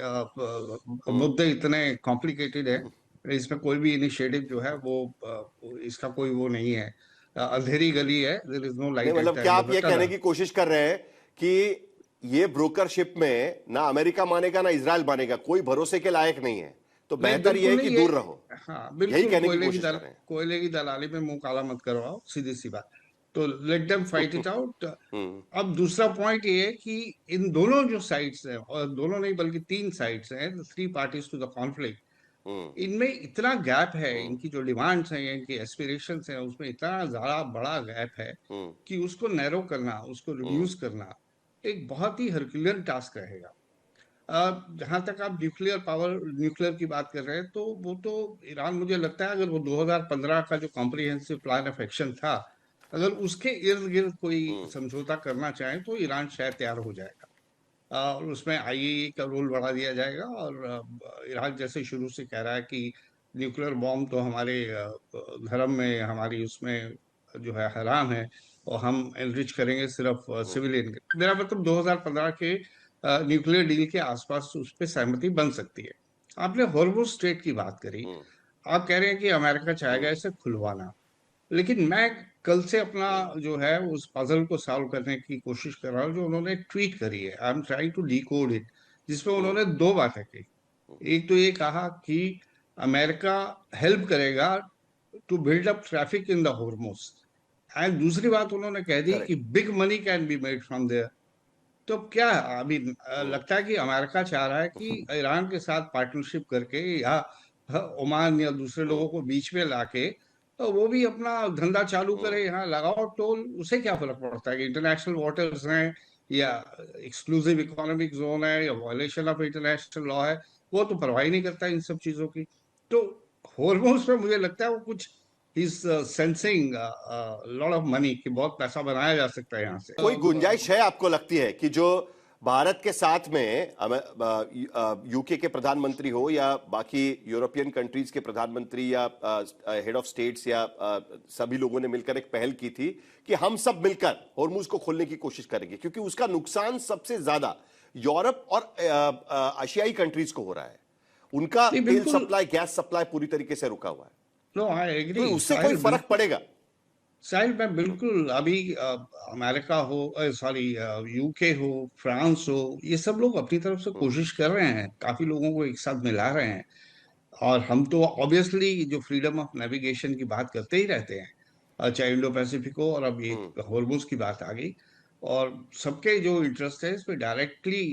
मुद्दे इतने कॉम्प्लिकेटेड है, इसमें कोई भी इनिशिएटिव जो है वो इसका कोई वो नहीं है, अंधेरी गली है, देयर इज नो लाइट। मतलब क्या आप ये कहने की कोशिश कर रहे हैं कि ये ब्रोकरशिप में ना अमेरिका मानेगा ना इजराइल मानेगा, कोई भरोसे के लायक नहीं है, तो बेहतर ये है कि दूर रहो? हाँ यही बिल्कुल, कहने की कोशिश कर रहे हैं। कोयले की दलाली में मुंह काला मत करवाओ, सीधी सी बात। तो let them fight it out. अब दूसरा पॉइंट ये है कि इन दोनों जो साइड्स हैं, और दोनों नहीं बल्कि 3 साइड्स हैं, 3 पार्टीज टू द कॉन्फ्लिक्ट, इनमें इतना गैप है, इनकी जो डिमांड्स हैं, इनकी एस्पिरेशंस हैं, उसमें इतना ज्यादा बड़ा गैप है कि उसको नैरो करना, उसको रिड्यूस करना एक बहुत ही हरक्यूलियन टास्क रहेगा। जहां तक आप न्यूक्लियर की बात कर रहे हैं, तो वो तो ईरान, मुझे लगता है अगर वो 2015 का जो कॉम्प्रिहेंसिव प्लान ऑफ एक्शन था, अगर उसके इर्द गिर्द कोई समझौता करना चाहे तो ईरान शायद तैयार हो जाएगा, और उसमें आईएईए का रोल बढ़ा दिया जाएगा। और ईरान जैसे शुरू से कह रहा है कि न्यूक्लियर बॉम्ब तो हमारे धर्म में, हमारी उसमें जो है हराम है, और हम एनरिच करेंगे सिर्फ सिविलियन। मेरा मतलब 2015 के न्यूक्लियर डील के आसपास उस पर सहमति बन सकती है। आपने हॉर्मुज स्ट्रेट की बात करी, आप कह रहे हैं कि अमेरिका चाहेगा इसे खुलवाना, लेकिन मैं कल से अपना जो है उस पजल को सॉल्व करने की कोशिश कर रहा हूँ जो उन्होंने ट्वीट करी है। I am trying to decode it, जिसमें उन्होंने 2 बातें कही। एक तो ये कहा कि अमेरिका हेल्प करेगा to build up traffic in the Hormuz, and दूसरी बात उन्होंने कह दी कि big money can be made from there. तो क्या अभी लगता है कि अमेरिका चाह रहा है कि ईरान के साथ पार्टनरशिप करके या ओमान या दूसरे लोगों को बीच में लाके तो वो भी अपना धंधा चालू करे, यहाँ लगाओ टोल, उसे क्या फर्क पड़ता है कि इंटरनेशनल वाटर्स हैं या एक्सक्लूसिव इकोनॉमिक जोन है या वायलेशन ऑफ इंटरनेशनल लॉ है, वो तो परवाह ही नहीं करता इन सब चीजों की। तो हॉर्मोन्स में मुझे लगता है वो कुछ is sensing lot of money कि बहुत पैसा बनाया जा सकता है यहाँ से। कोई गुंजाइश है आपको लगती है कि जो भारत के साथ में यूके के प्रधानमंत्री हो या बाकी यूरोपियन कंट्रीज के प्रधानमंत्री या हेड ऑफ स्टेट्स या सभी लोगों ने मिलकर एक पहल की थी कि हम सब मिलकर हॉर्मुज को खोलने की कोशिश करेंगे, क्योंकि उसका नुकसान सबसे ज्यादा यूरोप और एशियाई कंट्रीज को हो रहा है, उनका तेल सप्लाई, गैस सप्लाई पूरी तरीके से रुका हुआ है। नो आई एग्री, तो उससे कोई फर्क पड़ेगा? साहिल, मैं बिल्कुल, अभी अमेरिका हो, सॉरी यूके हो, फ्रांस हो, ये सब लोग अपनी तरफ से कोशिश कर रहे हैं, काफी लोगों को एक साथ मिला रहे हैं। और हम तो ऑब्वियसली जो फ्रीडम ऑफ नेविगेशन की बात करते ही रहते हैं, चाहे इंडो पैसिफिक हो और अब ये हॉर्मुज की बात आ गई। और सबके जो इंटरेस्ट है इसमें डायरेक्टली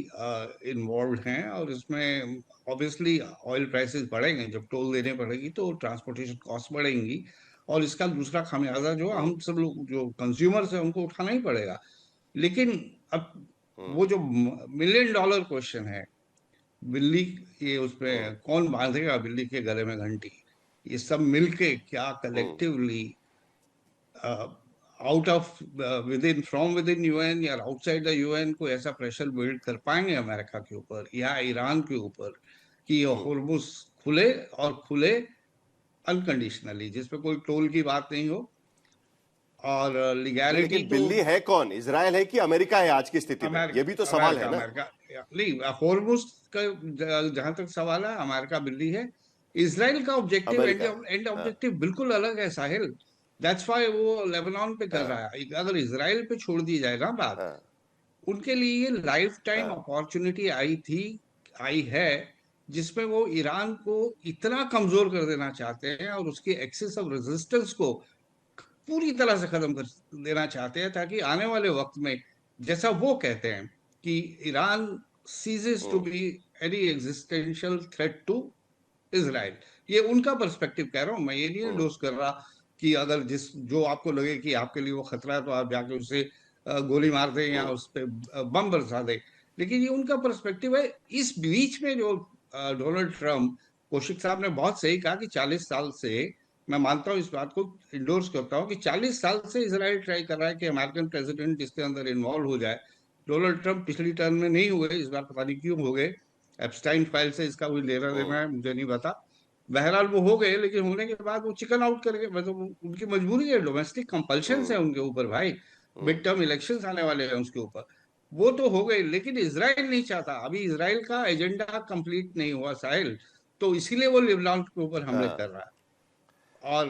इन्वॉल्व हैं, और इसमें ऑब्वियसली ऑयल प्राइसेस बढ़ेंगे, जब टोल देने पड़ेगी तो ट्रांसपोर्टेशन कॉस्ट बढ़ेंगी, और इसका दूसरा खामियाजा जो हम सब लोग जो कंज्यूमर्स हैं उनको उठाना ही पड़ेगा। लेकिन अब वो जो $1 मिलियन क्वेश्चन है, बिल्ली ये उसमें कौन बांधेगा बिल्ली के गले में घंटी, ये सब मिलके क्या collectively out of from with in UN या आउटसाइड द यूएन को ऐसा प्रेशर बिल्ड कर पाएंगे अमेरिका के ऊपर या ईरान के ऊपर कि ये होर्मुज खुले, और खुले अनकंडीशनली, जिसपे कोई टोल की बात नहीं हो और लीगैलिटी। लेकिन बिल्ली है कौन, इजराइल है कि अमेरिका है आज की स्थिति में? ये भी तो सवाल है ना। अमेरिका नहीं, होर्मुज का जहां तक सवाल है अमेरिका बिल्ली है। इजराइल का ऑब्जेक्टिव एंड ऑब्जेक्टिव बिल्कुल अलग है साहिल। दैट्स व्हाई वो लेबनान पे कर रहा है। अगर इजराइल पे छोड़ दी जाए ना बात, उनके लिए ये लाइफ टाइम अपॉर्चुनिटी आई है जिसमें वो ईरान को इतना कमजोर कर देना चाहते हैं और उसकी एक्सिस ऑफ रेजिस्टेंस को पूरी तरह से खत्म कर देना चाहते हैं, ताकि आने वाले वक्त में जैसा वो कहते हैं कि Iran ceases to be any existential threat to Israel. ये उनका पर्सपेक्टिव कह रहा हूं मैं, ये नहीं एंडोर्स कर रहा कि अगर जो आपको लगे कि आपके लिए वो खतरा है तो आप जाके उसे गोली मार दें या उस पर बम बरसा दें, लेकिन ये उनका पर्सपेक्टिव है। इस बीच में जो डोनाल्ड ट्रंप, कौशिक साहब ने बहुत सही कहा कि 40 साल से, मैं मानता हूं इस बात को इंडोर्स करता हूं कि 40 साल से इजराइल ट्राई कर रहा है कि अमेरिकन प्रेसिडेंट इसके अंदर इन्वॉल्व हो जाए। डोनाल्ड ट्रंप पिछली टर्म में नहीं हुए, इस बार पता नहीं क्यों हो गए, एप्स्टाइन फाइल से इसका कोई लेना देना है मुझे नहीं पता। बहरहाल वो हो गए, लेकिन होने के बाद वो चिकन आउट करके, मतलब उनकी मजबूरी है, डोमेस्टिक कंपल्शन है उनके ऊपर भाई, मिड टर्म इलेक्शंस आने वाले हैं उसके ऊपर, वो तो हो गए। लेकिन इजराइल नहीं चाहता, अभी इजराइल का एजेंडा कंप्लीट नहीं हुआ साहिल, तो इसीलिए वो लेबनान के ऊपर हमले कर रहा है। और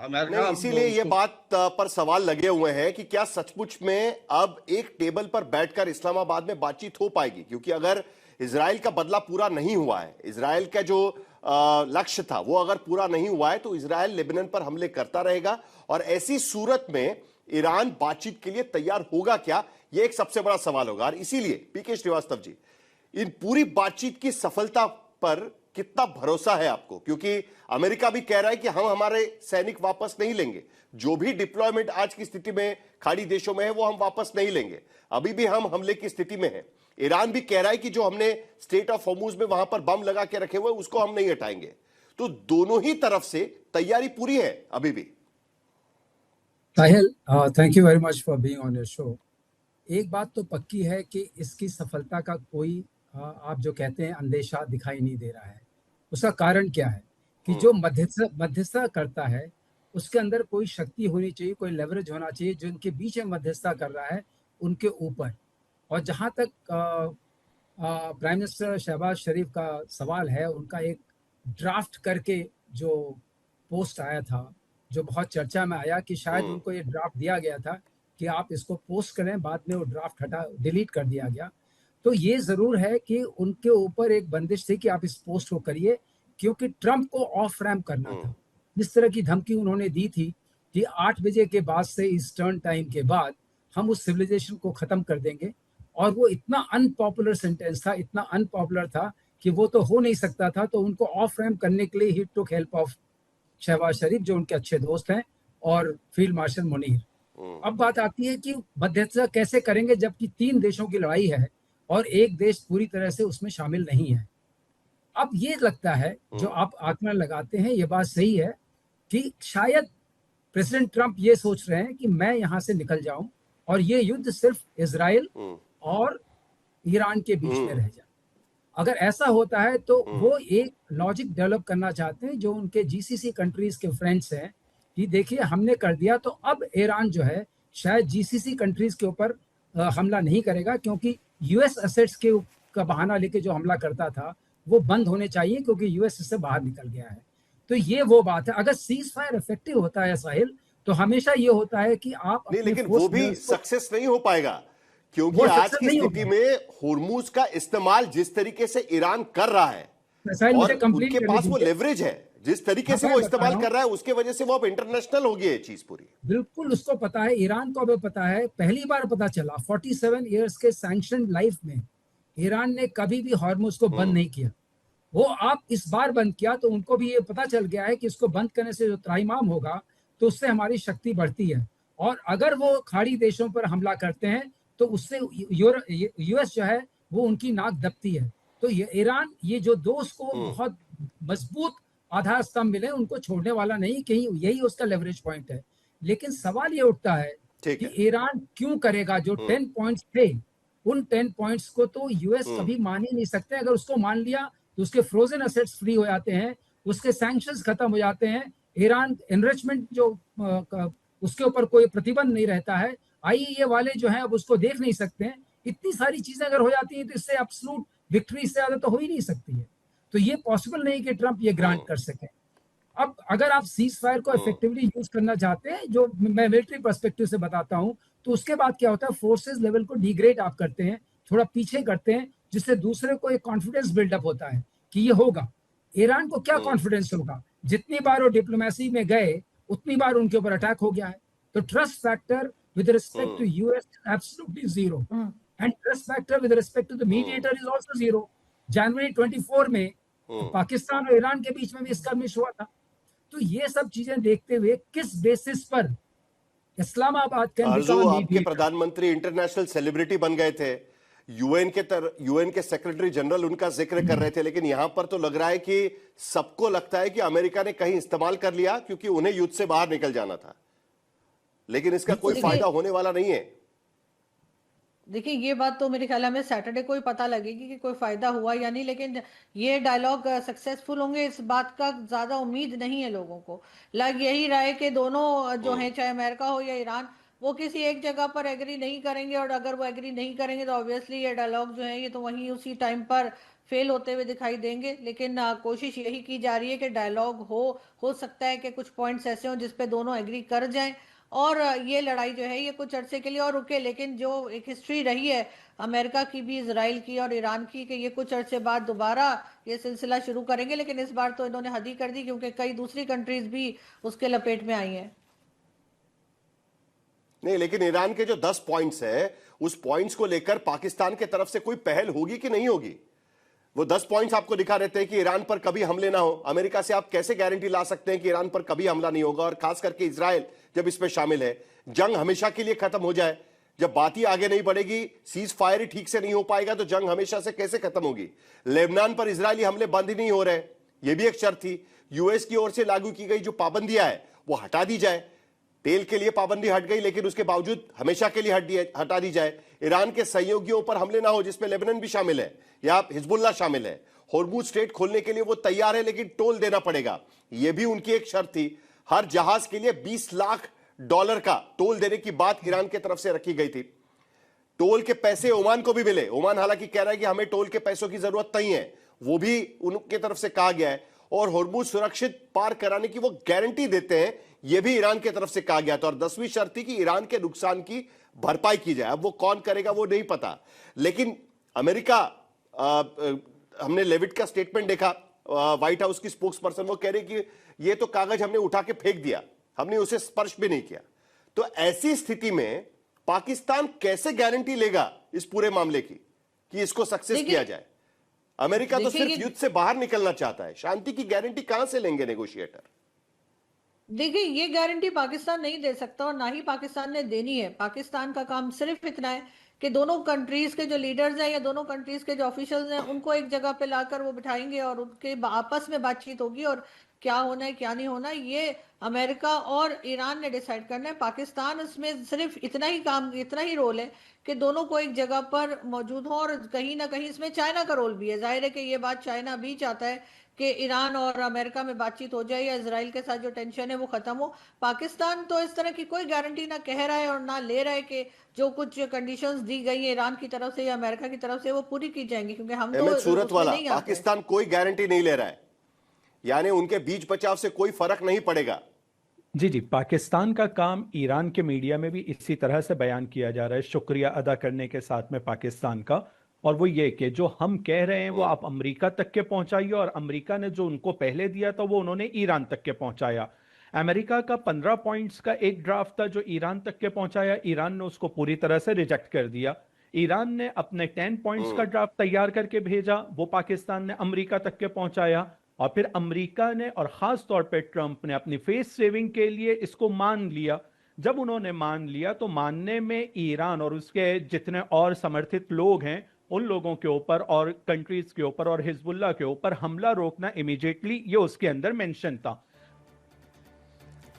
अमेरिका, इसीलिए ये बात पर सवाल लगे हुए हैं कि क्या सचमुच में अब एक टेबल पर बैठकर इस्लामाबाद में बातचीत हो पाएगी, क्योंकि अगर इजराइल का बदला पूरा नहीं हुआ है, इजराइल का जो लक्ष्य था वो अगर पूरा नहीं हुआ है, तो इजराइल लेबनान पर हमले करता रहेगा, और ऐसी सूरत में ईरान बातचीत के लिए तैयार होगा क्या, यह एक सबसे बड़ा सवाल होगा। और इसीलिए पीके श्रीवास्तव जी, इन पूरी बातचीत की सफलता पर कितना भरोसा है आपको? क्योंकि अमेरिका भी कह रहा है कि हम हमारे सैनिक वापस नहीं लेंगे, जो भी डिप्लॉयमेंट आज की स्थिति में खाड़ी देशों में है वो हम वापस नहीं लेंगे, अभी भी हम हमले की स्थिति में हैं। ईरान भी कह रहा है कि जो हमने स्टेट ऑफ होर्मुज में वहां पर बम लगा के रखे हुए उसको हम नहीं हटाएंगे। तो दोनों ही तरफ से तैयारी पूरी है अभी भी। Sahil, thank you very much for being on your show. एक बात तो पक्की है कि इसकी सफलता का कोई आप जो कहते हैं अंदेशा दिखाई नहीं दे रहा है। उसका कारण क्या है कि जो मध्यस्थता करता है उसके अंदर कोई शक्ति होनी चाहिए, कोई लेवरेज होना चाहिए जो उनके बीच में मध्यस्थता कर रहा है उनके ऊपर। और जहाँ तक प्राइम मिनिस्टर शहबाज शरीफ का सवाल है, उनका एक ड्राफ्ट करके जो पोस्ट आया था, जो बहुत चर्चा में आया कि शायद उनको ये ड्राफ्ट दिया गया था कि आप इसको पोस्ट करें, बाद में वो ड्राफ्ट डिलीट कर दिया गया। तो ये जरूर है कि उनके ऊपर एक बंदिश थी कि आप इस पोस्ट को करिए, क्योंकि ट्रंप को ऑफ रैम्प करना था। जिस तरह की धमकी उन्होंने दी थी कि 8 बजे के बाद से ईस्टर्न टाइम के बाद हम उस सिविलाइजेशन को खत्म कर देंगे, और वो इतना अनपॉपुलर सेंटेंस था, इतना अनपॉपुलर था कि वो तो हो नहीं सकता था। तो उनको ऑफ रैम्प करने के लिए ही टुक हेल्प ऑफ शहबाज शरीफ, जो उनके अच्छे दोस्त हैं, और फील्ड मार्शल मुनीर। अब बात आती है कि मध्यस्थता कैसे करेंगे, जबकि 3 देशों की लड़ाई है और एक देश पूरी तरह से उसमें शामिल नहीं है। अब ये लगता है, जो आप आकलन लगाते हैं, ये बात सही है कि शायद प्रेसिडेंट ट्रंप ये सोच रहे हैं कि मैं यहाँ से निकल जाऊं और ये युद्ध सिर्फ इजराइल और ईरान के बीच में रह जाए। अगर ऐसा होता है तो वो एक लॉजिक डेवलप करना चाहते हैं, जो उनके जीसीसी कंट्रीज के फ्रेंड्स हैं, कि देखिए हमने कर दिया तो अब ईरान जो है शायद जीसीसी कंट्रीज के ऊपर हमला नहीं करेगा, क्योंकि यूएस एसेट्स के का बहाना लेके जो हमला करता था वो बंद होने चाहिए, क्योंकि यूएस इससे बाहर निकल गया है। तो ये वो बात है। अगर सीज फायर इफेक्टिव होता है साहिल, तो हमेशा ये होता है कि आप नहीं, लेकिन वो भी सक्सेस नहीं हो पाएगा, क्योंकि आज की स्थिति में होर्मुज का इस्तेमाल जिस तरीके से ईरान कर रहा है, और उनके पास वो लेवरेज है, जिस तरीके से वो इस्तेमाल कर रहा है उसके वजह से वो अब इंटरनेशनल हो गई है चीज पूरी। बिल्कुल उसको पता है, ईरान को अब पता है, पहली बार पता चला 47 इयर्स के सैंक्शन लाइफ में ईरान ने कभी भी हॉर्मुज को बंद नहीं किया। वो आप इस बार बंद किया तो उनको भी ये पता चल गया है कि इसको बंद करने से जो त्राईमाम होगा तो उससे हमारी शक्ति बढ़ती है, और अगर वो खाड़ी देशों पर हमला करते हैं तो उससे यूएस जो है वो उनकी नाक दबती है। तो ये ईरान, ये जो दोस्त को बहुत मजबूत आधार स्तंभ मिले, उनको छोड़ने वाला नहीं, कहीं यही उसका लेवरेज पॉइंट है। लेकिन सवाल ये उठता है कि ईरान क्यों करेगा? जो 10 पॉइंट्स थे, उन 10 पॉइंट्स को तो यूएस कभी मान ही नहीं सकते। अगर उसको मान लिया तो उसके फ्रोजन एसेट्स फ्री हो जाते हैं, उसके सैंक्शंस खत्म हो जाते हैं, ईरान एनरिचमेंट जो उसके ऊपर कोई प्रतिबंध नहीं रहता है, आईईए वाले जो हैं अब उसको देख नहीं सकते हैं। इतनी सारी चीजें अगर हो जाती हैं तो इससे एब्सोल्यूट विक्ट्री से ज्यादा तो हो ही नहीं सकती है। तो ये पॉसिबल नहीं कि ट्रंप ये ग्रांट कर सके। अब अगर आप सीज फायर को इफेक्टिवली यूज करना चाहते हैं, जो मैं मिलिट्री पर्सपेक्टिव से बताता हूं, तो उसके बाद क्या होता है, फोर्सेस लेवल को डिग्रेड आप करते हैं, थोड़ा पीछे करते हैं, जिससे दूसरे को एक कॉन्फिडेंस बिल्डअप होता है कि ये होगा। ईरान को क्या कॉन्फिडेंस होगा? जितनी बार वो डिप्लोमेसी में गए उतनी बार उनके ऊपर अटैक हो गया है। तो trust factor with respect to US absolutely zero, and trust factor with respect to the mediator is also zero. जनवरी 24 में पाकिस्तान और ईरान के बीच में भी स्कर्मिश हुआ था। तो ये सब चीजें देखते हुए किस बेसिस पर इस्लामाबाद आपके प्रधानमंत्री इंटरनेशनल सेलिब्रिटी बन गए थे, यूएन के सेक्रेटरी जनरल उनका जिक्र कर रहे थे, लेकिन यहां पर तो लग रहा है कि सबको लगता है कि अमेरिका ने कहीं इस्तेमाल कर लिया क्योंकि उन्हें युद्ध से बाहर निकल जाना था, लेकिन इसका कोई फायदा होने वाला नहीं है। देखिए ये बात तो मेरे ख्याल में सैटरडे को ही पता लगेगी कि कोई फायदा हुआ या नहीं, लेकिन ये डायलॉग सक्सेसफुल होंगे इस बात का ज्यादा उम्मीद नहीं है लोगों को। लग यही रहा है कि दोनों जो हैं, चाहे अमेरिका हो या ईरान, वो किसी एक जगह पर एग्री नहीं करेंगे, और अगर वो एग्री नहीं करेंगे तो ऑब्वियसली ये डायलॉग जो है ये तो वहीं उसी टाइम पर फेल होते हुए दिखाई देंगे। लेकिन कोशिश यही की जा रही है कि डायलॉग हो सकता है कि कुछ पॉइंट्स ऐसे हों जिसपे दोनों एग्री कर जाएं और ये लड़ाई जो है ये कुछ अरसे के लिए और रुके। लेकिन जो एक हिस्ट्री रही है अमेरिका की भी, इजराइल की और ईरान की, कि ये कुछ अरसे बाद दोबारा ये सिलसिला शुरू करेंगे, लेकिन इस बार तो इन्होंने हद ही कर दी क्योंकि कई दूसरी कंट्रीज भी उसके लपेट में आई हैं। नहीं, लेकिन ईरान के जो 10 पॉइंट्स है, उस पॉइंट्स को लेकर पाकिस्तान के तरफ से कोई पहल होगी कि नहीं होगी? वो 10 पॉइंट्स आपको दिखा देते हैं कि ईरान पर कभी हमले ना हो। अमेरिका से आप कैसे गारंटी ला सकते हैं कि ईरान पर कभी हमला नहीं होगा? और खास करके इजराइल जब इसमें शामिल है, जंग हमेशा के लिए खत्म हो जाए। जब बात ही आगे नहीं बढ़ेगी, सीज फायर ही ठीक से नहीं हो पाएगा, तो जंग हमेशा से कैसे खत्म होगी? लेबनान पर इजरायली हमले बंद ही नहीं हो रहे, यह भी एक शर्त थी। यूएस की ओर से लागू की गई जो पाबंदियां है वो हटा दी जाए। तेल के लिए पाबंदी हट गई, लेकिन उसके बावजूद हमेशा के लिए हटा दी जाए। ईरान के सहयोगियों पर हमले ना हो, जिसमें लेबनान भी शामिल है या हिजबुल्लाह शामिल है। होर्मुज स्ट्रेट खोलने के लिए वो तैयार है, लेकिन टोल देना पड़ेगा, यह भी उनकी एक शर्त थी। हर जहाज के लिए $20 लाख का टोल देने की बात ईरान की तरफ से रखी गई थी। टोल के पैसे ओमान को भी मिले। ओमान हालांकि कह रहा है कि हमें टोल के पैसों की जरूरत नहीं है, वो भी उनकी तरफ से कहा गया है। और होर्मुज सुरक्षित पार कराने की वो गारंटी देते हैं, यह भी ईरान की तरफ से कहा गया था। और 10वीं शर्त थी कि ईरान के नुकसान की भरपाई की जाए। अब वो कौन करेगा वो नहीं पता, लेकिन अमेरिका, हमने लेविट का स्टेटमेंट देखा, व्हाइट हाउस की स्पोक्स पर्सन, वो कह रहे कि ये तो कागज हमने उठा के फेंक दिया, हमने उसे स्पर्श भी नहीं किया। तो ऐसी स्थिति में पाकिस्तान कैसे गारंटी लेगा इस पूरे मामले की कि इसको सक्सेस किया जाए? अमेरिका तो सिर्फ युद्ध से बाहर निकलना चाहता है, शांति की गारंटी कहां से लेंगे नेगोशिएटर? देखिए ये गारंटी पाकिस्तान नहीं दे सकता और ना ही पाकिस्तान ने देनी है। पाकिस्तान का काम सिर्फ इतना है कि दोनों कंट्रीज के जो लीडर्स हैं या दोनों कंट्रीज के जो ऑफिशियल्स हैं उनको एक जगह पे लाकर वो बिठाएंगे और उनके आपस में बातचीत होगी, और क्या होना है क्या नहीं होना ये अमेरिका और ईरान ने डिसाइड करना है। पाकिस्तान इसमें सिर्फ इतना ही रोल है कि दोनों को एक जगह पर मौजूद हो, और कहीं ना कहीं इसमें चाइना का रोल भी है। जाहिर है कि ये बात चाइना भी चाहता है कि ईरान और अमेरिका में बातचीत हो जाए या इजराइल के साथ जो टेंशन है वो खत्म हो। पाकिस्तान तो इस तरह की कोई गारंटी ना कह रहा है और ना ले रहा है कि जो कुछ कंडीशंस दी गई है ईरान की तरफ से या अमेरिका की तरफ से वो पूरी की जाएंगी, क्योंकि हम तो सूरत वाला पाकिस्तान कोई गारंटी नहीं ले रहा है, यानी उनके बीच बचाव से कोई फर्क नहीं पड़ेगा। जी, पाकिस्तान का काम ईरान के मीडिया में भी इसी तरह से बयान किया जा रहा है, शुक्रिया अदा करने के साथ में पाकिस्तान का। और वो ये कि जो हम कह रहे हैं वो आप अमेरिका तक के पहुंचाइए, और अमेरिका ने जो उनको पहले दिया था वो उन्होंने ईरान तक के पहुंचाया। अमेरिका का 15 पॉइंट्स का एक ड्राफ्ट था जो ईरान तक के पहुंचाया, ईरान ने उसको पूरी तरह से रिजेक्ट कर दिया। ईरान ने अपने 10 पॉइंट्स का ड्राफ्ट तैयार करके भेजा, वो पाकिस्तान ने अमेरिका तक के पहुंचाया, और फिर अमेरिका ने और खास तौर पे ट्रंप ने अपनी फेस सेविंग के लिए इसको मान लिया। जब उन्होंने मान लिया तो मानने में ईरान और उसके जितने और समर्थित लोग हैं उन लोगों के ऊपर और कंट्रीज के ऊपर और हिजबुल्लाह के ऊपर हमला रोकना इमीडिएटली, ये उसके अंदर मेंशन था।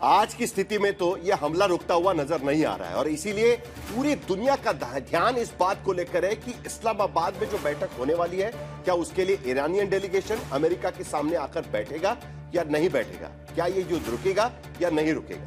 आज की स्थिति में तो यह हमला रुकता हुआ नजर नहीं आ रहा है, और इसीलिए पूरी दुनिया का ध्यान इस बात को लेकर है कि इस्लामाबाद में जो बैठक होने वाली है, क्या उसके लिए ईरानियन डेलीगेशन अमेरिका के सामने आकर बैठेगा या नहीं बैठेगा, क्या ये युद्ध रुकेगा या नहीं रुकेगा।